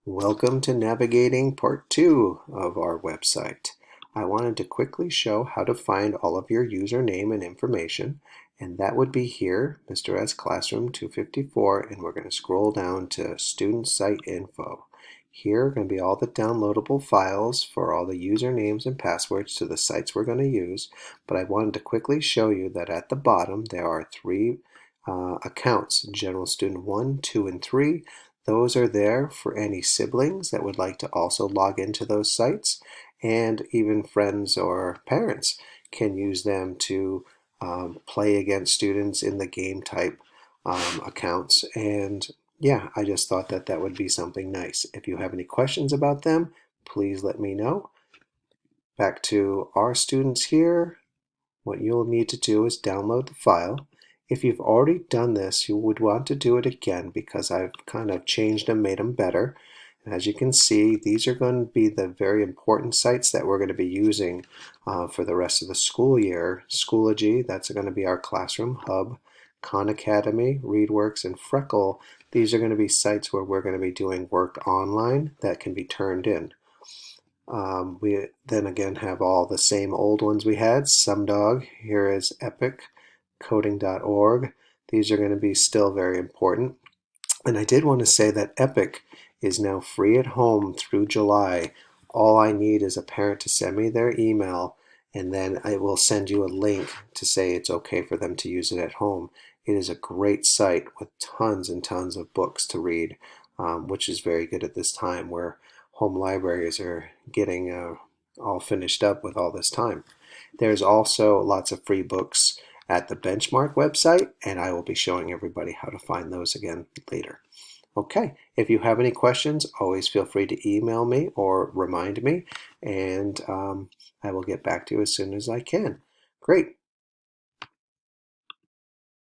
Welcome to Navigating Part 2 of our website. I wanted to quickly show how to find all of your username and information, and that would be here, Mr. S Classroom 254, and we're going to scroll down to Student Site Info. Here are going to be all the downloadable files for all the usernames and passwords to the sites we're going to use, but I wanted to quickly show you that at the bottom there are three accounts, General Student 1, 2, and 3. Those are there for any siblings that would like to also log into those sites, and even friends or parents can use them to play against students in the game type accounts. And yeah, I just thought that that would be something nice. If you have any questions about them, please let me know. Back to our students here. What you'll need to do is download the file. If you've already done this, you would want to do it again because I've kind of changed them, made them better. And as you can see, these are going to be the very important sites that we're going to be using for the rest of the school year. Schoology, that's going to be our classroom hub. Khan Academy, ReadWorks, and Freckle, these are going to be sites where we're going to be doing work online that can be turned in. We then again have all the same old ones we had. SumDog, here is Epic, coding.org. These are going to be still very important. And I did want to say that Epic is now free at home through July. All I need is a parent to send me their email, and then I will send you a link to say it's okay for them to use it at home. It is a great site with tons and tons of books to read, which is very good at this time where home libraries are getting all finished up with all this time. There's also lots of free books at the Benchmark website, and I will be showing everybody how to find those again later. Okay, if you have any questions, always feel free to email me or remind me, and I will get back to you as soon as I can. Great.